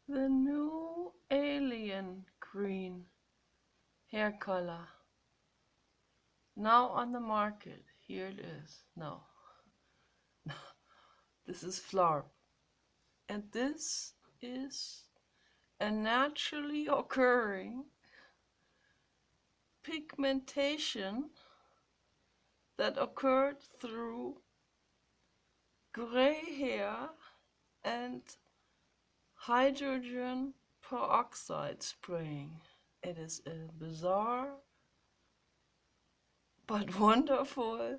The new alien green hair color. Now on the market. Here it is. No, this is Flarp. And this is a naturally occurring pigmentation that occurred through gray hair and hydrogen peroxide spraying. It is a bizarre but wonderful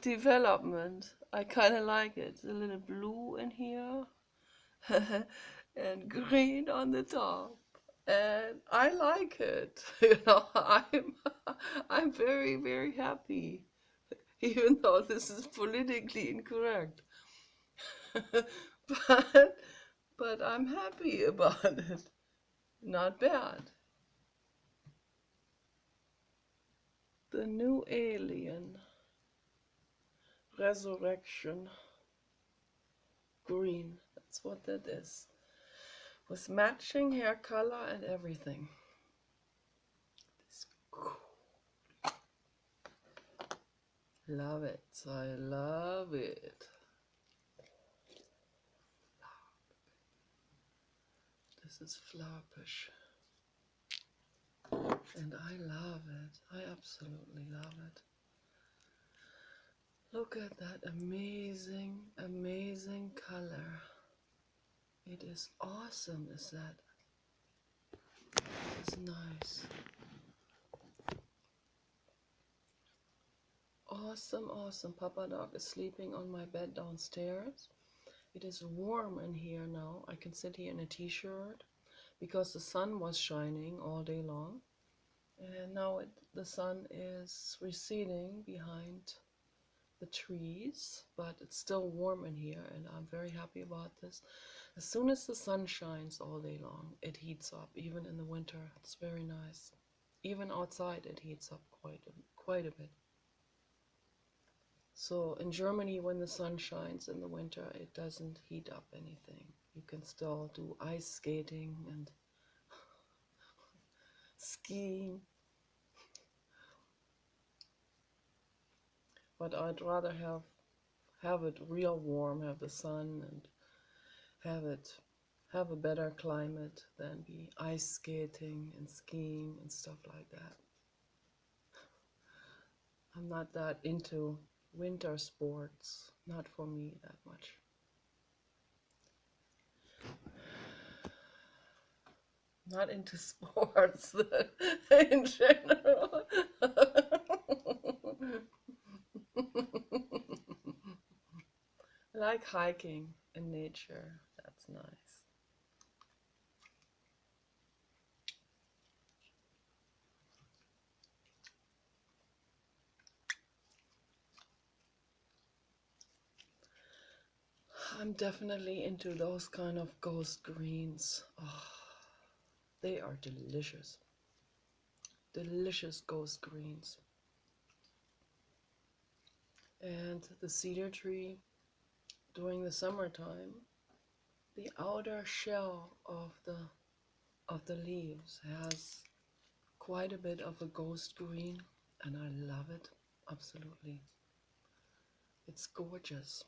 development. I kind of like it. A little blue in here and green on the top. And I like it. I'm very, very happy, even though this is politically incorrect. but but I'm happy about it. Not bad. The new alien resurrection green. That's what that is. With matching hair color and everything. It's cool. Love it. I love it. This is Flarpish. And I love it. I absolutely love it. Look at that amazing, amazing color. It is awesome, is that? It is nice. Awesome, awesome. Papa Dog is sleeping on my bed downstairs. It is warm in here now. I can sit here in a t-shirt because the sun was shining all day long. And now the sun is receding behind the trees, but it's still warm in here, and I'm very happy about this. As soon as the sun shines all day long, it heats up, even in the winter. It's very nice. Even outside it heats up quite a bit. So in Germany, when the sun shines in the winter, it doesn't heat up anything. You can still do ice skating and skiing. But I'd rather have it real warm, have the sun, and have a better climate than be ice skating and skiing and stuff like that. I'm not that into winter sports, not for me that much. Not into sports in general. I like hiking in nature. That's nice. I'm definitely into those kind of ghost greens. Oh, they are delicious. Delicious ghost greens. And the cedar tree during the summertime, the outer shell of the leaves has quite a bit of a ghost green, and I love it absolutely. It's gorgeous.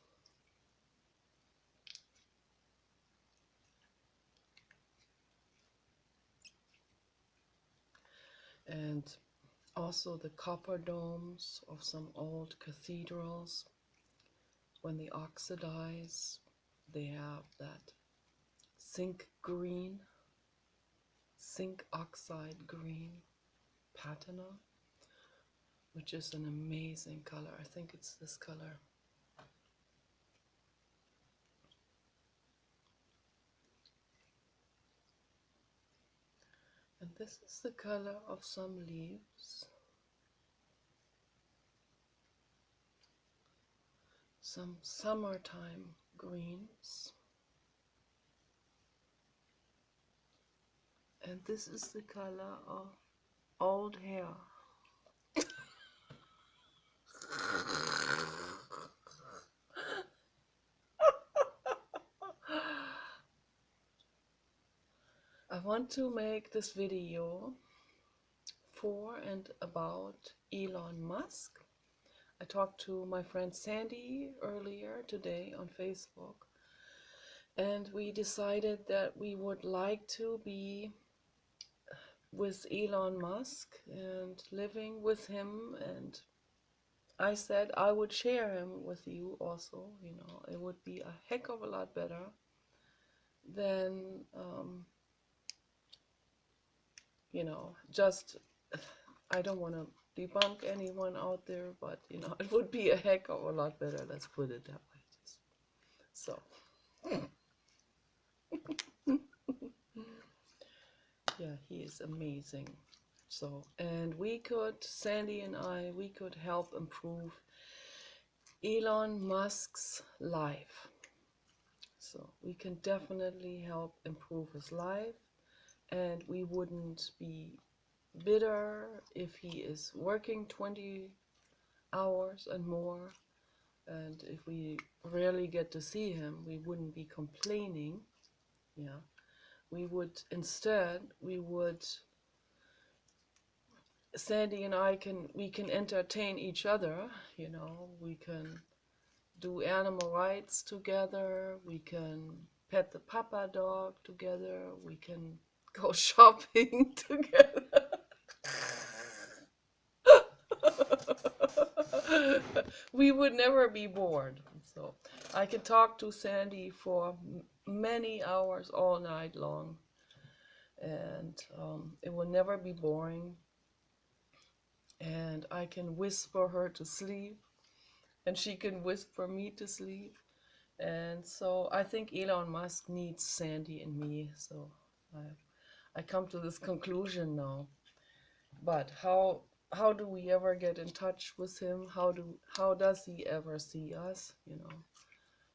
And also the copper domes of some old cathedrals, when they oxidize, they have that zinc green, zinc oxide green patina, which is an amazing color. I think it's this color. And this is the color of some leaves. Some summertime greens. And this is the color of old hair. I want to make this video for and about Elon Musk. I talked to my friend Sandy earlier today on Facebook, and we decided that we would like to be with Elon Musk and living with him, and I said I would share him with you also. It would be a heck of a lot better than just, I don't want to debunk anyone out there, but it would be a heck of a lot better, let's put it that way. So yeah, he is amazing. So, and Sandy and we could help improve Elon Musk's life. So we can definitely help improve his life, and we wouldn't be bitter if he is working 20 hours and more, and if we rarely get to see him, we wouldn't be complaining. Yeah, Sandy and we can entertain each other. We can do animal rights together, we can pet the papa dog together, we can go shopping together. We would never be bored. So I can talk to Sandy for many hours all night long, and it will never be boring. And I can whisper her to sleep, and she can whisper me to sleep. And so I think Elon Musk needs Sandy and me. So I come to this conclusion now. But how do we ever get in touch with him? How does he ever see us?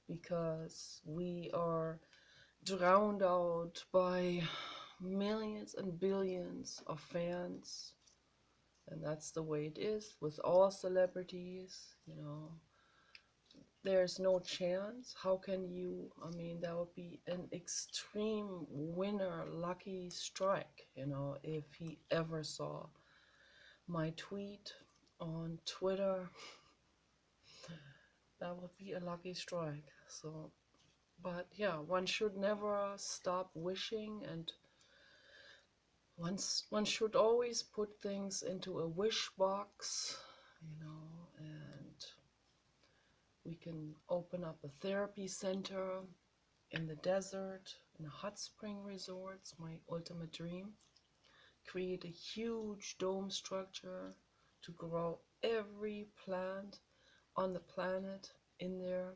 Because we are drowned out by millions and billions of fans, and that's the way it is with all celebrities. There's no chance. How can you? I mean, that would be an extreme winner lucky strike, if he ever saw my tweet on Twitter. That would be a lucky strike. So, but yeah, one should never stop wishing, and one should always put things into a wish box, and we can open up a therapy center in the desert, in a hot spring resort. It's my ultimate dream. Create a huge dome structure to grow every plant on the planet in there.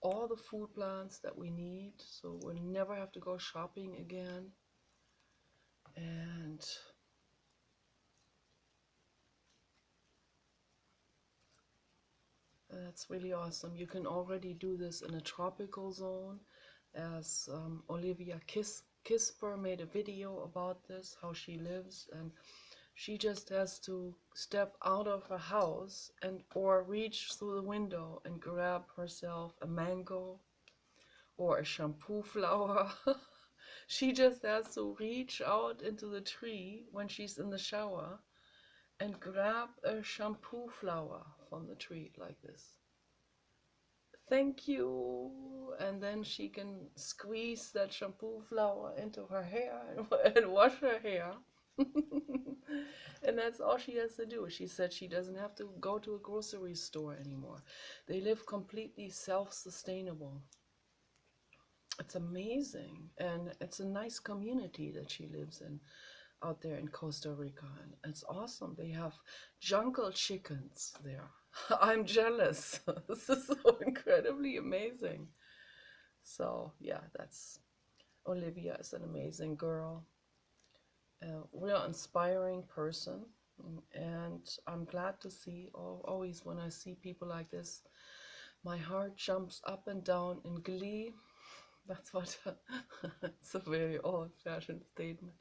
All the food plants that we need, so we'll never have to go shopping again. And that's really awesome. You can already do this in a tropical zone, as Olivia Kisper made a video about this, how she lives, and she just has to step out of her house or reach through the window and grab herself a mango or a shampoo flower. She just has to reach out into the tree when she's in the shower and grab a shampoo flower from the tree like this. Thank you. And then she can squeeze that shampoo flower into her hair and wash her hair. And that's all she has to do. She said she doesn't have to go to a grocery store anymore. They live completely self-sustainable. It's amazing, and it's a nice community that she lives in out there in Costa Rica, and it's awesome. They have jungle chickens there. I'm jealous. This is so incredibly amazing. So yeah, that's Olivia is an amazing girl, a real inspiring person, and I'm glad to see, always when I see people like this, my heart jumps up and down in glee. That's what it's a very old-fashioned statement.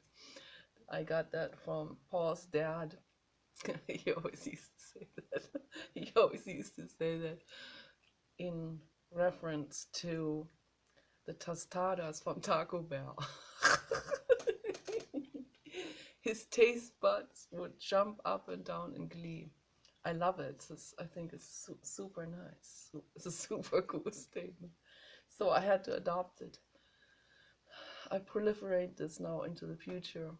I got that from Paul's dad. He always used to say that. He always used to say that in reference to the tostadas from Taco Bell. His taste buds would jump up and down in glee. I love it. I think it's super nice. It's a super cool statement. So I had to adopt it. I proliferate this now into the future.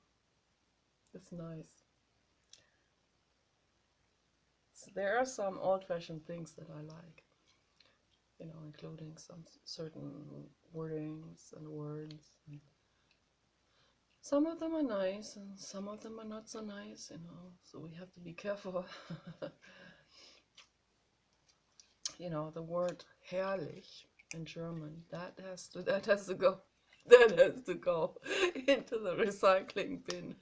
It's nice. So there are some old-fashioned things that I like, including some certain wordings and words. And some of them are nice and some of them are not so nice, so we have to be careful. The word herrlich in German, that has to go into the recycling bin.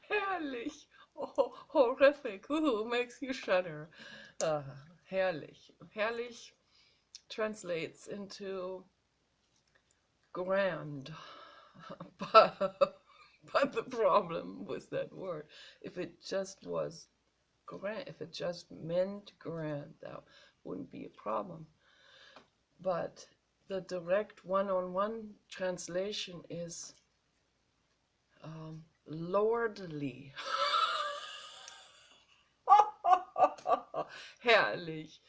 Herrlich. Oh, horrific. Ooh, makes you shudder. Herrlich. Herrlich translates into grand. But the problem with that word, if it just was grand, if it just meant grand, that wouldn't be a problem. But the direct one-on-one translation is lordly. Herrlich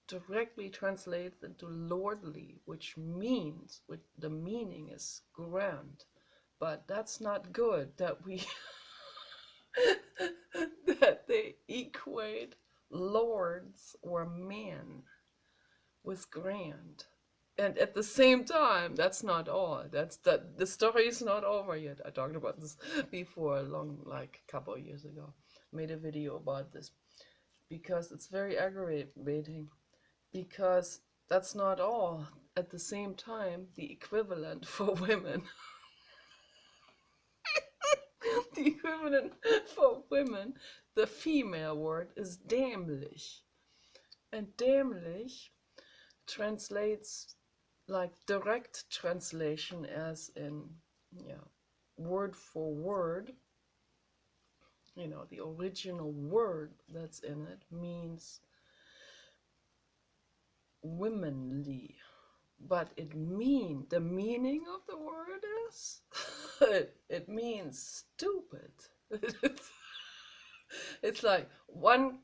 directly translates into lordly, which the meaning is grand. But that's not good that we that they equate lords or men with grand. And at the same time, that's not all. The story is not over yet. I talked about this before, like a couple of years ago. Made a video about this because it's very aggravating. Because that's not all. At the same time, the equivalent for women, the equivalent for women, the female word is dämlich, and dämlich translates like direct translation as in word for word. The original word that's in it means womanly, but the meaning of the word is it means stupid. It's like one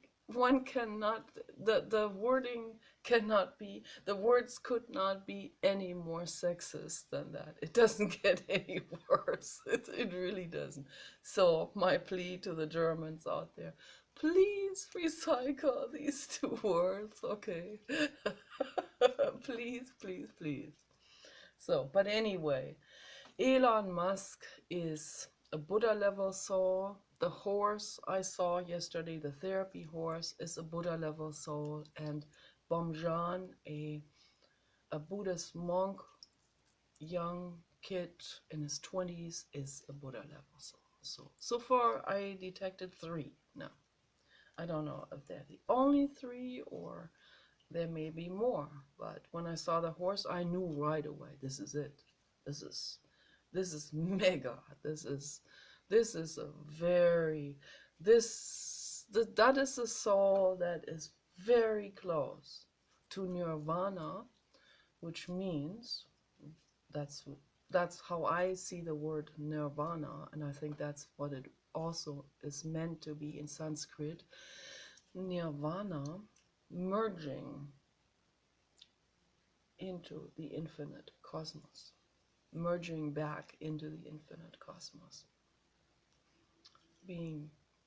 cannot, the wording cannot be, the words could not be any more sexist than that. It doesn't get any worse. It really doesn't. So my plea to the Germans out there, please recycle these two words, okay? Please, please, please. So, but anyway, Elon Musk is a Buddha level soul. The horse I saw yesterday, the therapy horse, is a Buddha level soul, and Bomjan, a Buddhist monk, young kid in his 20s, is a Buddha level soul. So far I detected 3. Now, I don't know if they're the only 3 or there may be more, but when I saw the horse, I knew right away, this is it. This is mega. That is a soul that is very close to nirvana, which means that's how I see the word nirvana, and I think that's what it also is meant to be in Sanskrit. Nirvana, merging into the infinite cosmos, merging back into the infinite cosmos,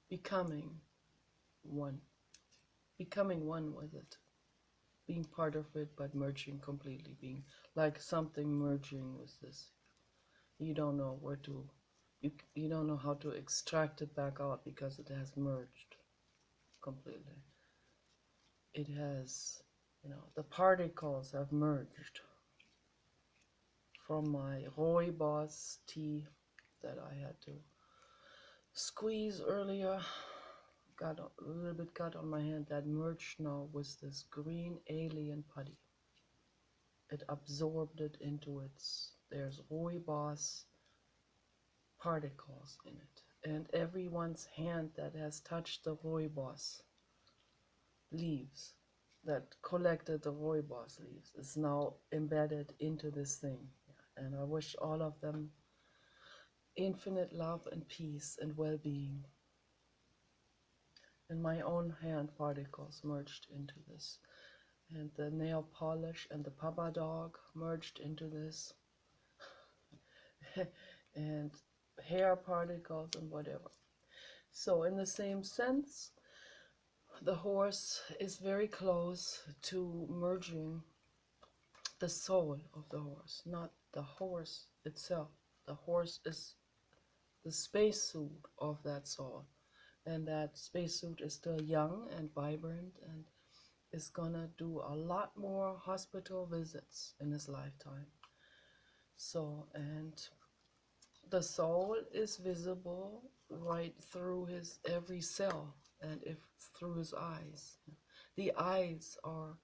becoming one with it, being part of it, but merging completely, being like something merging with this. You don't know where to, you don't know how to extract it back out because it has merged completely. It has, the particles have merged from my rooibos tea that I had to squeeze earlier. Got a little bit got on my hand. That merged now with this green alien putty. It absorbed it into there's rooibos particles in it. And everyone's hand that has touched the rooibos leaves that collected the rooibos leaves is now embedded into this thing. And I wish all of them infinite love and peace and well-being. And my own hand particles merged into this. And the nail polish and the Papa dog merged into this. And hair particles and whatever. So in the same sense, the horse is very close to merging the soul of the horse, not the horse itself. The horse is the spacesuit of that soul. And that spacesuit is still young and vibrant and is gonna do a lot more hospital visits in his lifetime. So, and the soul is visible right through his every cell, and if through his eyes. The eyes are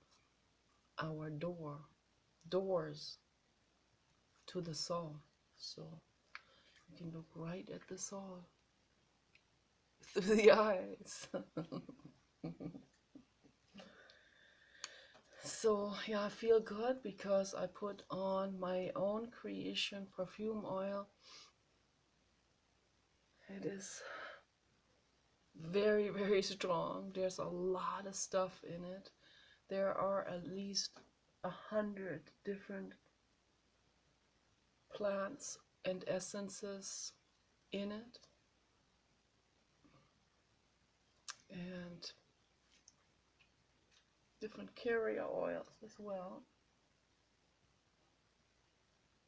our doors to the soul. So you can look right at the soul through the eyes. So yeah, I feel good because I put on my own creation perfume oil. It is very, very strong. There's a lot of stuff in it. There are at least 100 different plants and essences in it. And different carrier oils as well.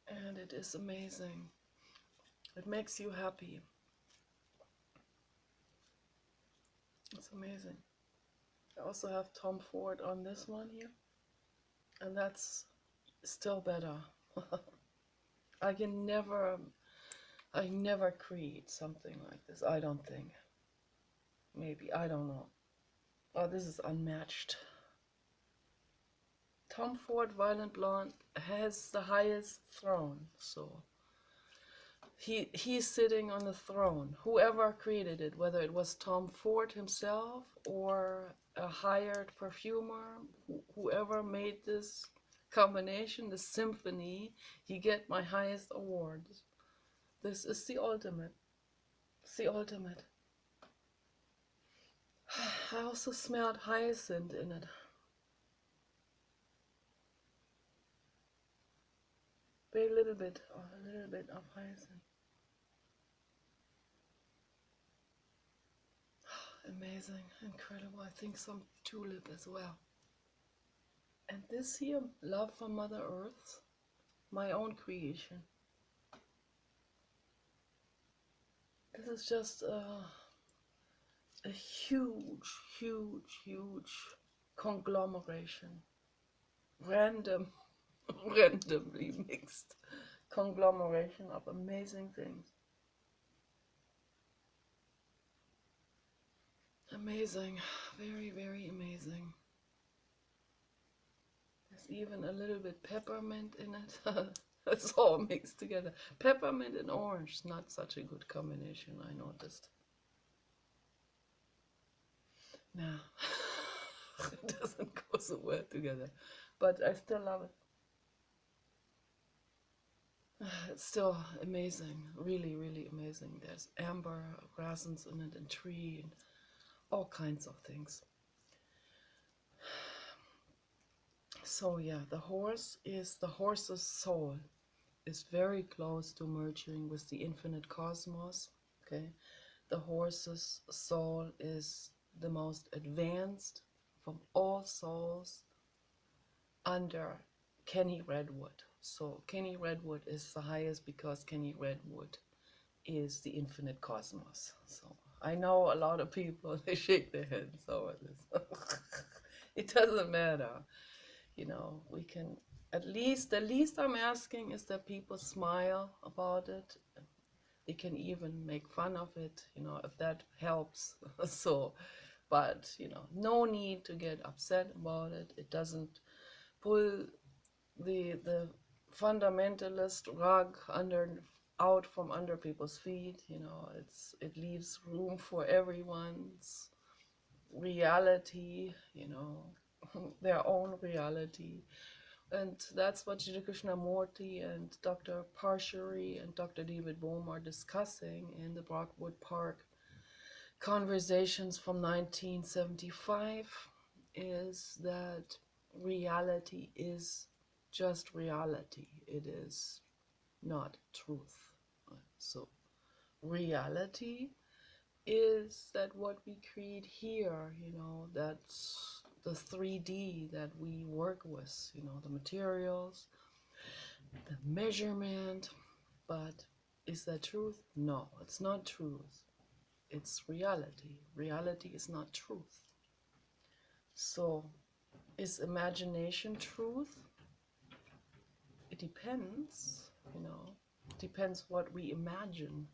And it is amazing. It makes you happy. It's amazing. I also have Tom Ford on this one here. And that's still better. I never create something like this. I don't think. Maybe, I don't know. Oh, this is unmatched. Tom Ford Violent Blonde has the highest throne, so he's sitting on the throne. Whoever created it, whether it was Tom Ford himself or a hired perfumer, whoever made this combination, the symphony, he get my highest award. This is the ultimate. It's the ultimate. I also smelled hyacinth in it. A little bit of hyacinth. Amazing, incredible. I think some tulip as well. And this here, love for Mother Earth, my own creation. This is just a huge, huge, huge conglomeration. Randomly mixed conglomeration of amazing things. Amazing, very, very amazing. There's even a little bit peppermint in it. It's all mixed together. Peppermint and orange, not such a good combination, I noticed. No, it doesn't go so well together, but I still love it. It's still amazing, really, really amazing. There's amber, resins in it, and tree, and all kinds of things. So yeah, the horse's soul is very close to merging with the infinite cosmos. Okay, the horse's soul is the most advanced from all souls under Kenny Redwood. So Kenny Redwood is the highest because Kenny Redwood is the infinite cosmos. So I know a lot of people, they shake their heads over this. It doesn't matter. You know, we can, at least, the least I'm asking is that people smile about it. They can even make fun of it, you know, if that helps. So, but, you know, no need to get upset about it. It doesn't pull the fundamentalist rug out from under people's feet. You know, it leaves room for everyone's reality, you know, their own reality. And that's what Sri Krishnamurti and Dr. Parshari and Dr. David Bohm are discussing in the Brockwood Park Conversations from 1975, is that reality is just reality. It is not truth. So reality is that what we create here, you know, that's the 3D that we work with, you know, the materials, the measurement. But is that truth? No, it's not truth. It's reality. Reality is not truth. So is imagination truth? It depends, you know. It depends what we imagine.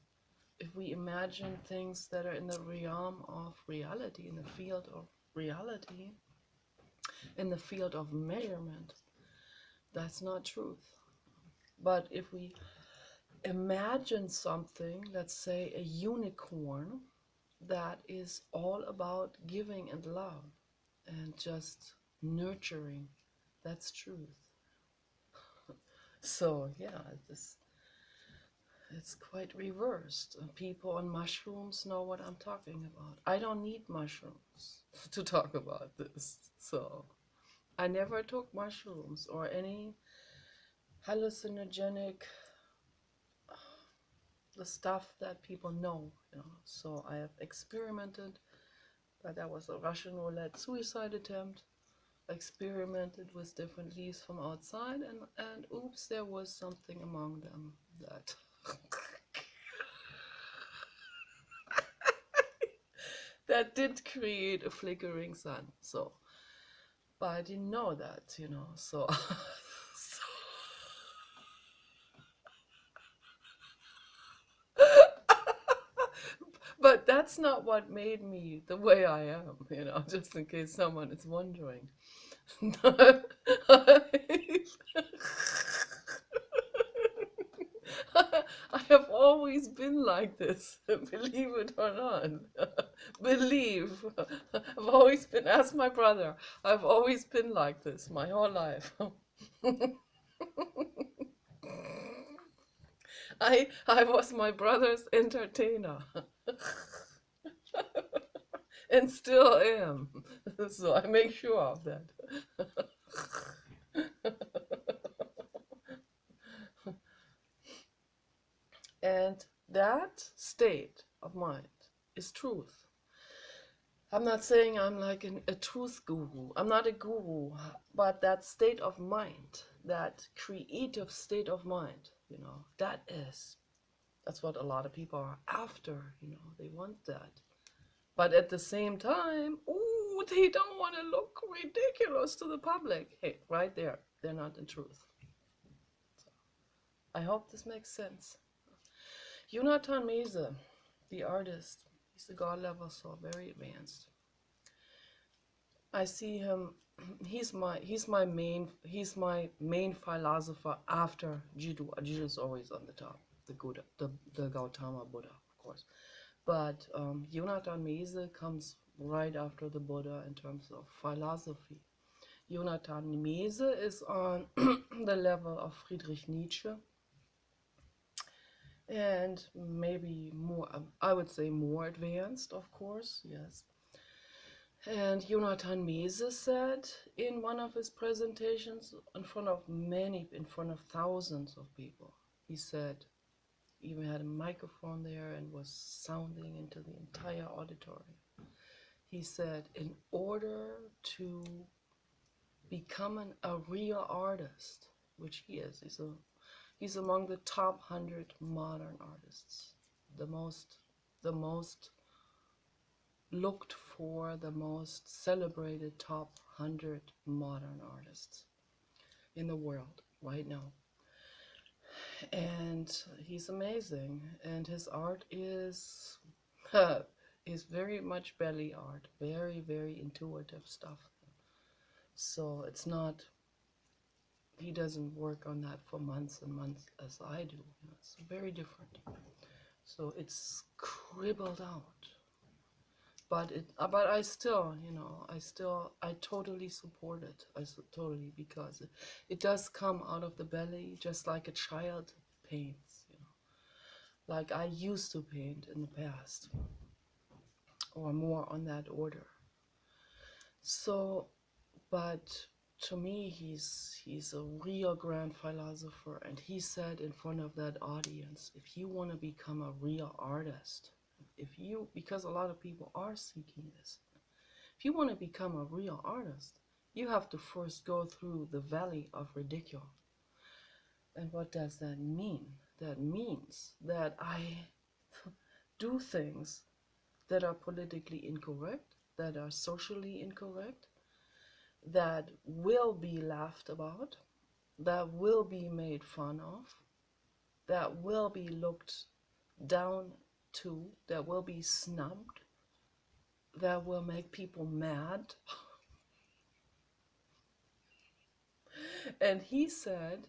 If we imagine things that are in the realm of reality, in the field of reality, in the field of measurement, that's not truth. But if we imagine something, let's say a unicorn, that is all about giving and love and just nurturing, that's truth. So yeah, it's quite reversed. People on mushrooms know what I'm talking about. I don't need mushrooms to talk about this. So I never took mushrooms or any hallucinogenic, the stuff that people know, you know. So I have experimented, but that was a Russian roulette suicide attempt. Experimented with different leaves from outside, and oops, there was something among them that that did create a flickering sun. So, but I didn't know that, you know. So, so but that's not what made me the way I am, you know. Just in case someone is wondering. I have always been like this, believe it or not. Believe. I've always been, ask my brother, I've always been like this my whole life. I was my brother's entertainer and still am. So I make sure of that. And that state of mind is truth. I'm not saying I'm like a truth guru. I'm not a guru, but that state of mind, that creative state of mind, you know, that's what a lot of people are after, you know, they want that. But at the same time, ooh, they don't want to look ridiculous to the public. Hey, right there, they're not in truth. So, I hope this makes sense. Jonathan Mese, the artist, he's a god level, so very advanced. I see him. He's my main philosopher after Jiddu. Jiddu is always on the top. The Gautama Buddha, of course. But Jonathan Mese comes right after the Buddha in terms of philosophy. Jonathan Mese is on the level of Friedrich Nietzsche, and maybe more, I would say more advanced, of course, yes. And Jonathan Mese said in one of his presentations in front of thousands of people, he said, even had a microphone there and was sounding into the entire auditorium. He said, in order to become a real artist, which he is, he's among the top 100 modern artists, the most looked for, the most celebrated top 100 modern artists in the world right now. And he's amazing, and his art is is very much belly art, very, very intuitive stuff. So it's not, he doesn't work on that for months and months as I do. It's very different. So it's scribbled out. but I still, I totally support it. Totally, because it does come out of the belly, just like a child paints, like I used to paint in the past, or more on that order. So, but to me, he's a real grand philosopher, and he said in front of that audience, if you want to become a real artist, because a lot of people are seeking this, if you want to become a real artist, you have to first go through the valley of ridicule. And what does that mean? That means that I do things that are politically incorrect, that are socially incorrect, that will be laughed about, that will be made fun of, that will be looked down to, that will be snubbed, that will make people mad. And he said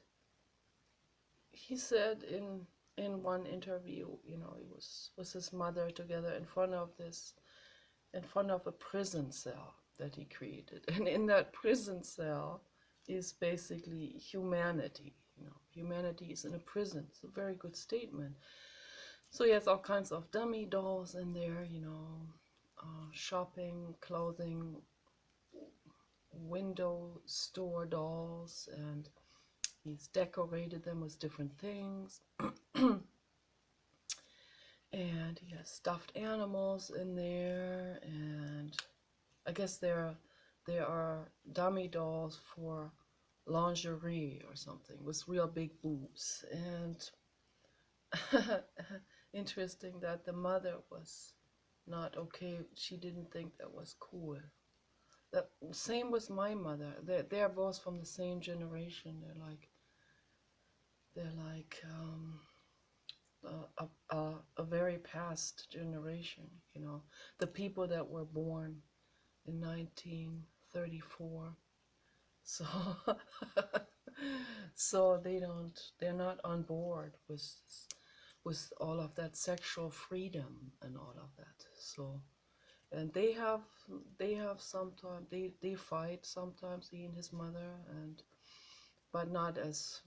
in one interview, he was with his mother together in front of a prison cell that he created. And in that prison cell is basically humanity. Humanity is in a prison. It's a very good statement. So he has all kinds of dummy dolls in there, shopping, clothing, window store dolls, and he's decorated them with different things. And he has stuffed animals in there, and I guess there are dummy dolls for lingerie or something with real big boobs. And interesting that the mother was not okay. She didn't think that was cool. That same with my mother. They're both from the same generation. They're like a very past generation. The people that were born in 1934. So so they're not on board with all of that sexual freedom and all of that. So, and they have sometimes they fight sometimes, he and his mother, but not as,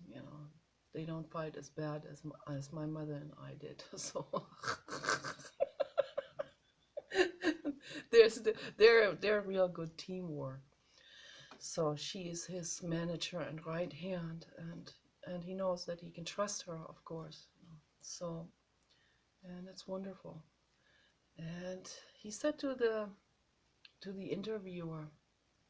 they don't fight as bad as my mother and I did. So they're real good teamwork. So she is his manager and right hand, and he knows that he can trust her, of course. So, and it's wonderful. And he said to the interviewer,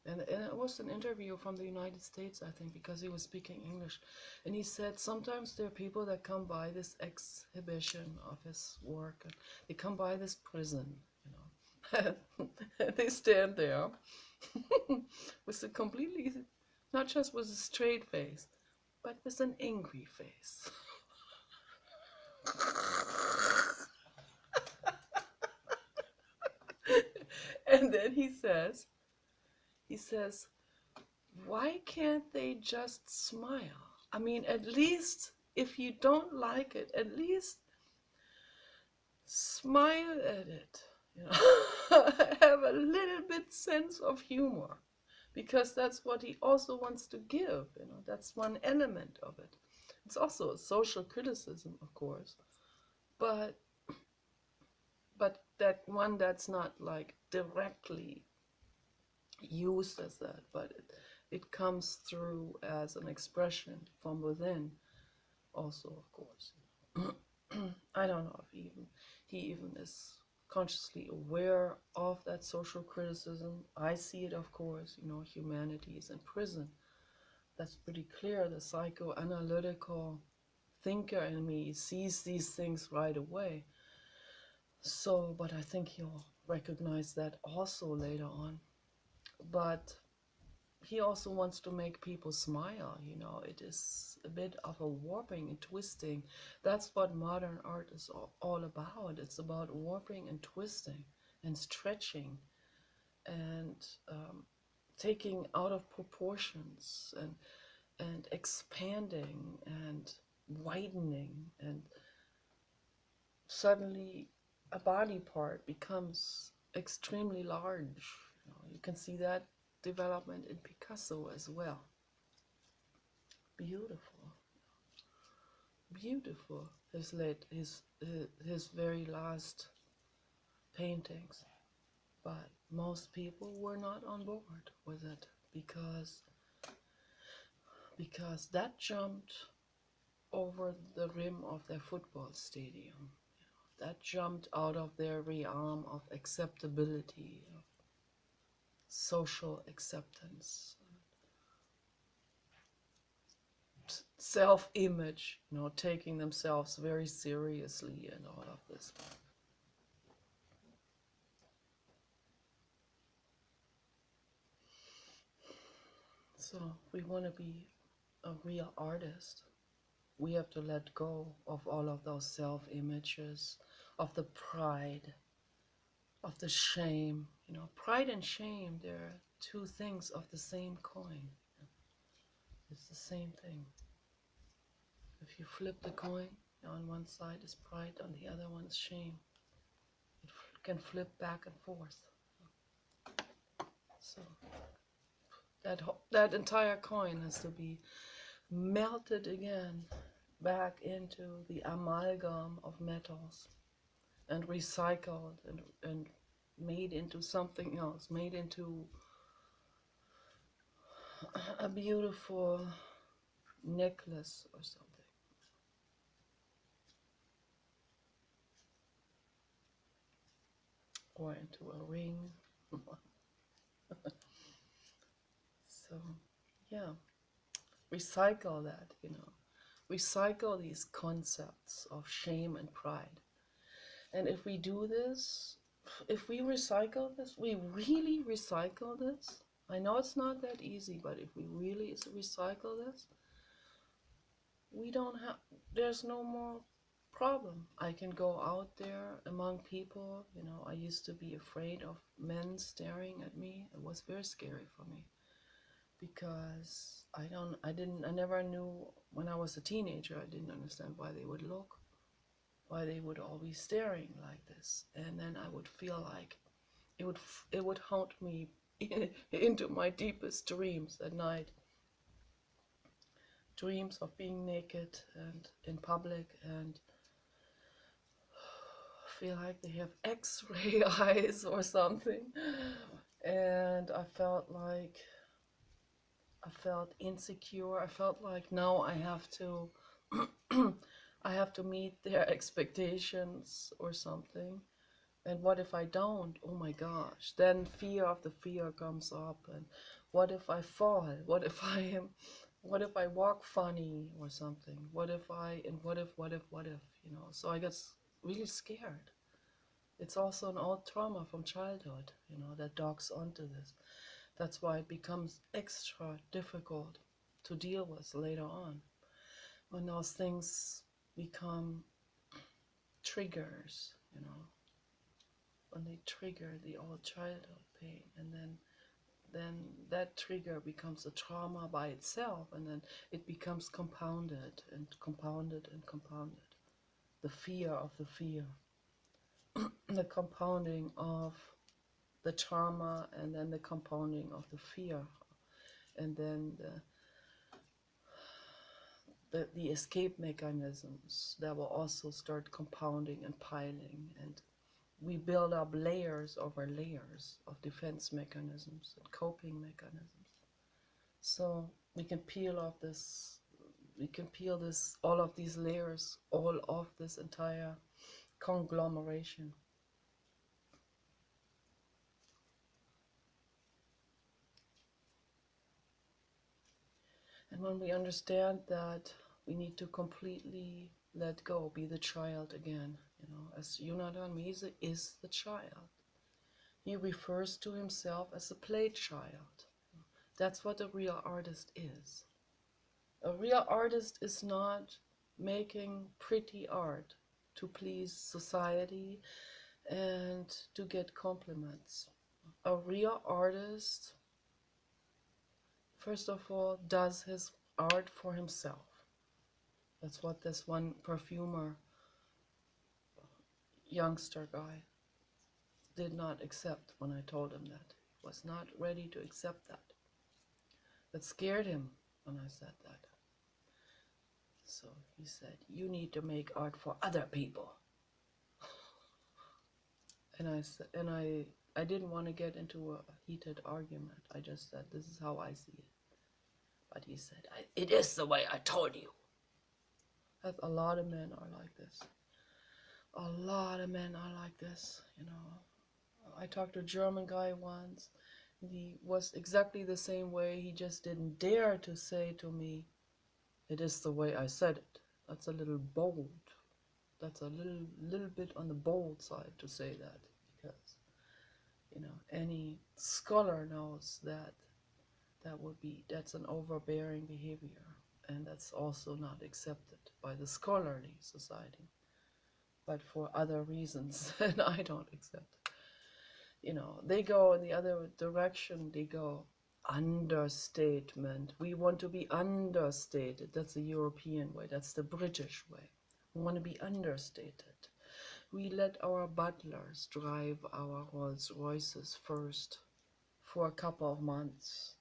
and it was an interview from the United States, I think, because he was speaking English, and he said sometimes there are people that come by this exhibition of his work, and they come by this prison, and they stand there with a completely, not just with a straight face, but with an angry face. And then he says, why can't they just smile? I mean, at least if you don't like it, at least smile at it. Have a little bit sense of humor, because that's what he also wants to give. That's one element of it. It's also a social criticism, of course, but that one that's not like directly used as that, but it comes through as an expression from within also, of course. I don't know if he even is consciously aware of that social criticism. I see it, of course. Humanity is in prison. That's pretty clear. The psychoanalytical thinker in me sees these things right away. So, but I think he'll recognize that also later on. But he also wants to make people smile. It is a bit of a warping and twisting. That's what modern art is all about. It's about warping and twisting and stretching and taking out of proportions and expanding and widening, and suddenly a body part becomes extremely large. You can see that development in Picasso as well. Beautiful, beautiful. His very last paintings, but most people were not on board with it because that jumped over the rim of their football stadium. That jumped out of their realm of acceptability, of social acceptance, self-image, taking themselves very seriously and all of this. So if we want to be a real artist, we have to let go of all of those self-images, of the pride, of the shame. Pride and shame, they're two things of the same coin. It's the same thing. If you flip the coin, on one side is pride, on the other one is shame. It can flip back and forth. So that entire coin has to be melted again back into the amalgam of metals and recycled and made into something else, made into a beautiful necklace or something. Or into a ring. So, yeah, recycle that, recycle these concepts of shame and pride. And if we do this, if we recycle this, we really recycle this. I know it's not that easy, but if we really recycle this, there's no more problem. I can go out there among people. I used to be afraid of men staring at me. It was very scary for me because I never knew when I was a teenager. I didn't understand why they would look, why they would all be staring like this. And then I would feel like it would haunt me into my deepest dreams at night. Dreams of being naked and in public and feel like they have X-ray eyes or something. And I felt insecure. I felt like now I have to I have to meet their expectations or something. And what if I don't? Oh my gosh. Then fear of the fear comes up. And what if I fall? What if I walk funny or something? What if? So I get really scared. It's also an old trauma from childhood, that docks onto this. That's why it becomes extra difficult to deal with later on, when those things become triggers, when they trigger the old childhood pain, and then that trigger becomes a trauma by itself, and then it becomes compounded and compounded and compounded. The fear of the fear, the compounding of the trauma, and then the compounding of the fear, and then the escape mechanisms that will also start compounding and piling, and we build up layers over layers of defense mechanisms and coping mechanisms. So we can peel all of these layers, all of this entire conglomeration. And when we understand that, we need to completely let go, be the child again. As Jonathan Mies is the child. He refers to himself as a play child. That's what a real artist is. A real artist is not making pretty art to please society and to get compliments. A real artist, first of all, does his art for himself. That's what this one perfumer youngster guy did not accept when I told him that. He was not ready to accept that. That scared him when I said that. So he said, "You need to make art for other people." And I didn't want to get into a heated argument. I just said, "This is how I see it." But he said, "It is the way I told you." A lot of men are like this. A lot of men are like this, you know. I talked to a German guy once. He was exactly the same way. He just didn't dare to say to me, "It is the way I said it." That's a little bold. That's a little bit on the bold side to say that, because, you know, any scholar knows that that's an overbearing behavior, and that's also not accepted by the scholarly society, but for other reasons that I don't accept. You know, they go in the other direction. They go understatement. We want to be understated. That's the European way. That's the British way. We want to be understated. We let our butlers drive our Rolls Royces first for a couple of months,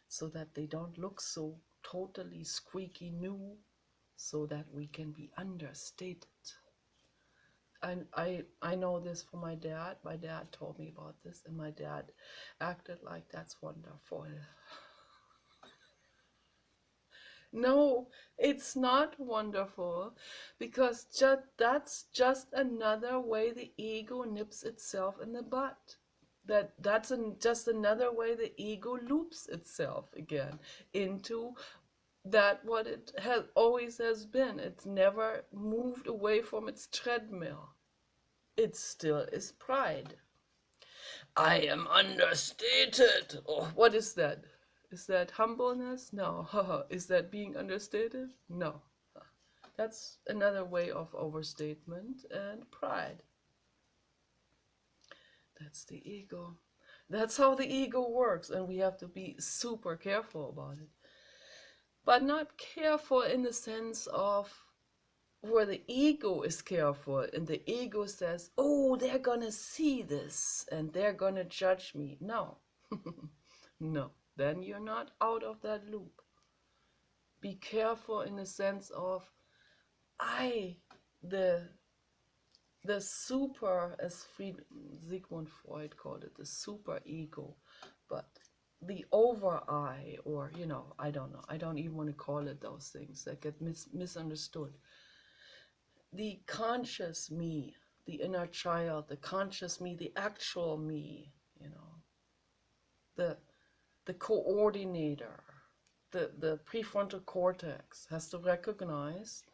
so that they don't look so totally squeaky new, so that we can be understated. I know this from my dad. My dad told me about this, and my dad acted like that's wonderful. No, it's not wonderful, because that's just another way the ego nips itself in the butt. Just another way the ego loops itself again into that what it has always has been. It's never moved away from its treadmill. It still is pride. I am understated. Oh, what is that? Is that humbleness? No. Is that being understated? No. That's another way of overstatement and pride. That's the ego. That's how the ego works, and we have to be super careful about it. But not careful in the sense of where the ego is careful, and the ego says, "Oh, they're gonna see this and they're gonna judge me." No. No, then you're not out of that loop. Be careful in the sense of I, the super, as Sigmund Freud called it, the super ego, but the over I, or, you know, I don't know, I don't even want to call it those things that get misunderstood. The conscious me, the inner child, the conscious me, the actual me, you know, the coordinator, the prefrontal cortex has to recognize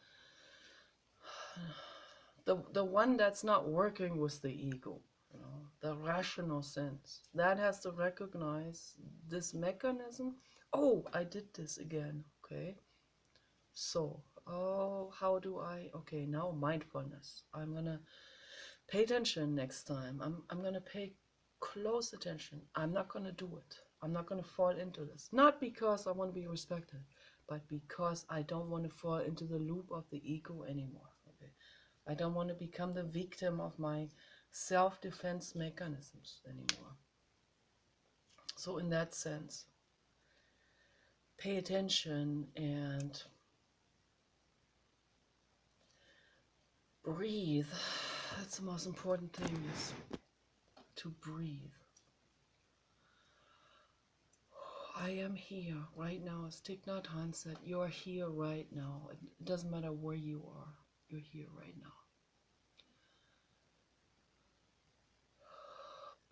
the one that's not working with the ego, you know, the rational sense. That has to recognize this mechanism. Oh, I did this again. Okay. So, oh, how do I, okay, now mindfulness. I'm gonna pay attention next time. I'm gonna pay close attention. I'm not gonna do it. I'm not gonna fall into this. Not because I want to be respected, but because I don't want to fall into the loop of the ego anymore. Okay, I don't want to become the victim of my self-defense mechanisms anymore. So in that sense, pay attention and breathe. That's the most important thing, is to breathe. I am here right now. As Thich Nhat Hanh said, you're here right now. It doesn't matter where you are. You're here right now.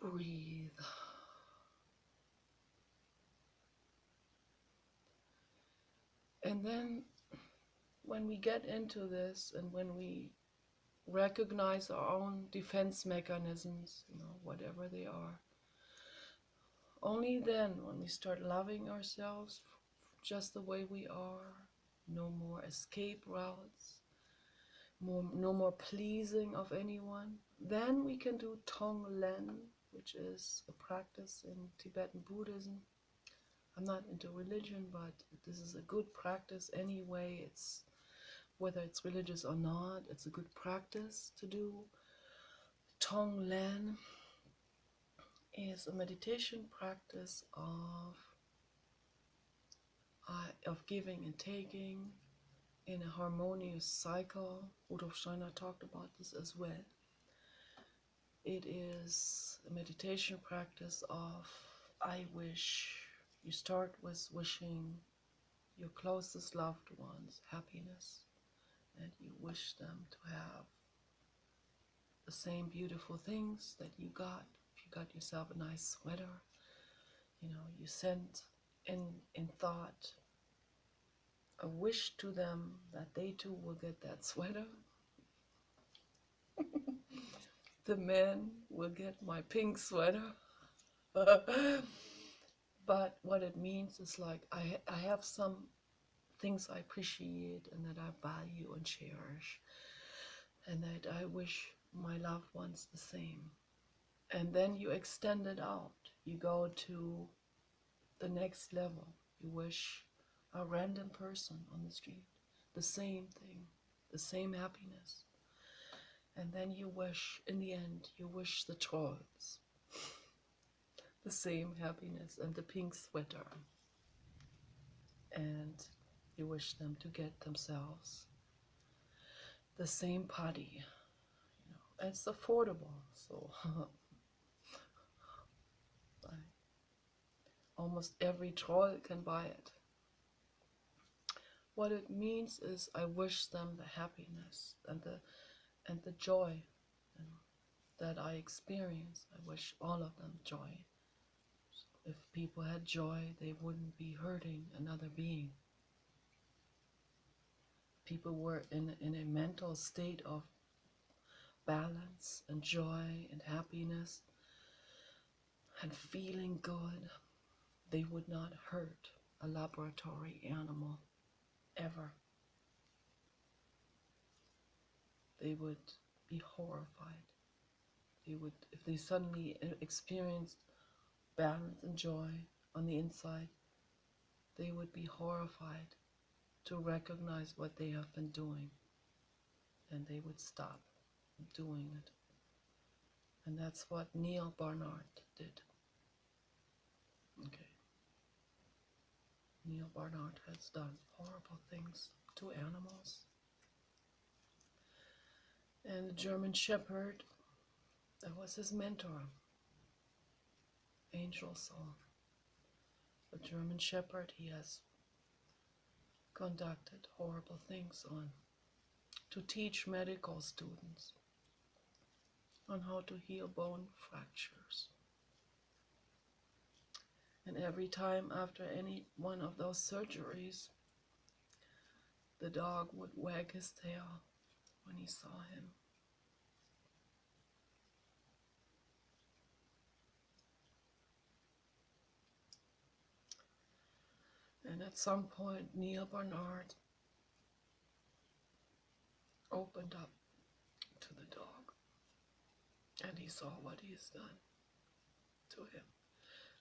Breathe. And then when we get into this, and when we recognize our own defense mechanisms, you know, whatever they are, only then, when we start loving ourselves just the way we are, no more escape routes, no more pleasing of anyone, then we can do Tonglen, which is a practice in Tibetan Buddhism. I'm not into religion, but this is a good practice anyway. It's, whether it's religious or not, it's a good practice to do Tonglen. is a meditation practice of giving and taking in a harmonious cycle. Rudolf Steiner talked about this as well. It is a meditation practice of I wish. You start with wishing your closest loved ones happiness, and you wish them to have the same beautiful things that you got. If you got yourself a nice sweater, you send in thought a wish to them that they too will get that sweater. The men will get my pink sweater. But what it means is like I have some things I appreciate and that I value and cherish, and that I wish my loved ones the same. And then you extend it out. You go to the next level. You wish a random person on the street the same thing, the same happiness. And then you wish, in the end, you wish the trolls the same happiness and the pink sweater. And you wish them to get themselves the same party. It's affordable, so almost every troll can buy it. What it means is I wish them the happiness and the joy that I experience. I wish all of them joy. So if people had joy, they wouldn't be hurting another being. People were in a mental state of balance and joy and happiness and feeling good. They would not hurt a laboratory animal ever. They would be horrified. They would, if they suddenly experienced balance and joy on the inside, they would be horrified to recognize what they have been doing, and they would stop doing it. And that's what Neil Barnard did. Okay. Neil Barnard has done horrible things to animals. And the German Shepherd, that was his mentor, Angel Soul. The German Shepherd, he has conducted horrible things on to teach medical students on how to heal bone fractures. And every time after any one of those surgeries, the dog would wag his tail when he saw him. And at some point, Neil Barnard opened up to the dog, and he saw what he has done to him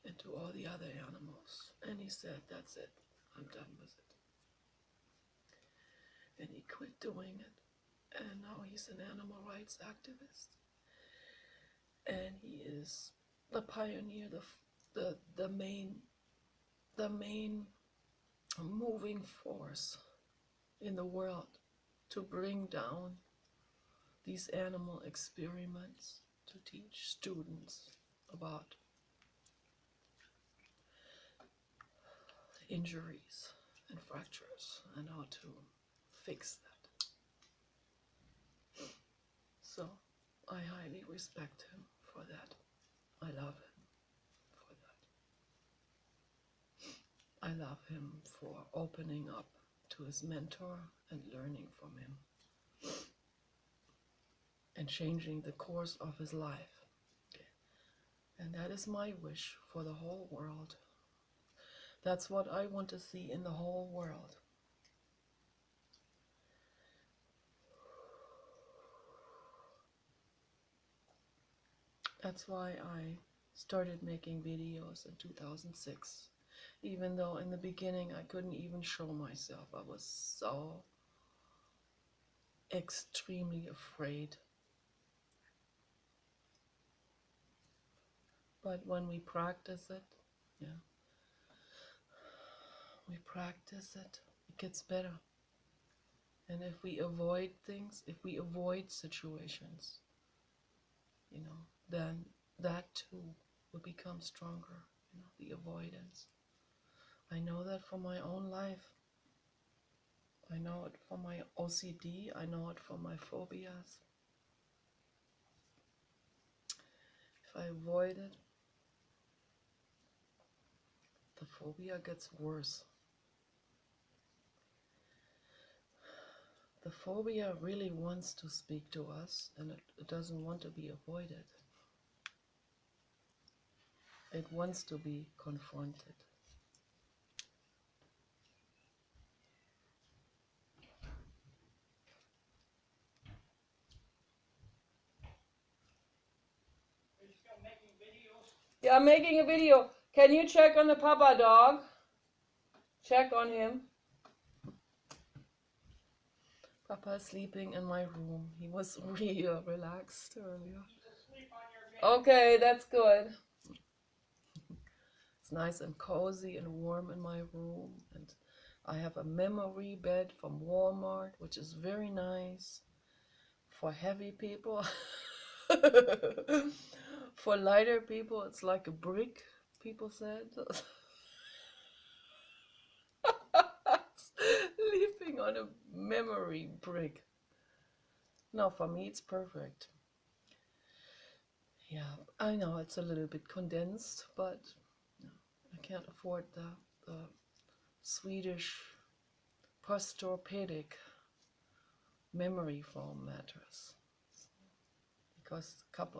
and to all the other animals. And he said, that's it, I'm done with it. And he quit doing it. And now he's an animal rights activist. And he is the pioneer, the main moving force in the world to bring down these animal experiments, to teach students about injuries and fractures and how to fix that. So I highly respect him for that. I love him for that. I love him for opening up to his mentor and learning from him and changing the course of his life. Okay. And that is my wish for the whole world. That's what I want to see in the whole world. That's why I started making videos in 2006. Even though in the beginning I couldn't even show myself. I was so extremely afraid. But when we practice it, yeah, we practice it, it gets better. And if we avoid things, if we avoid situations, then that too will become stronger, the avoidance. I know that from my own life. I know it from my OCD. I know it from my phobias. If I avoid it, the phobia gets worse. The phobia really wants to speak to us, and it doesn't want to be avoided. It wants to be confronted. Yeah, I'm making a video. Can you check on the Papa dog? Check on him. Papa is sleeping in my room. He was really relaxed earlier. Okay, that's good. It's nice and cozy and warm in my room. And I have a memory bed from Walmart, which is very nice for heavy people. For lighter people, it's like a brick, people said. Sleeping on a memory brick. No, for me it's perfect. Yeah, I know it's a little bit condensed, but I can't afford the Swedish posturpedic memory foam mattress because a couple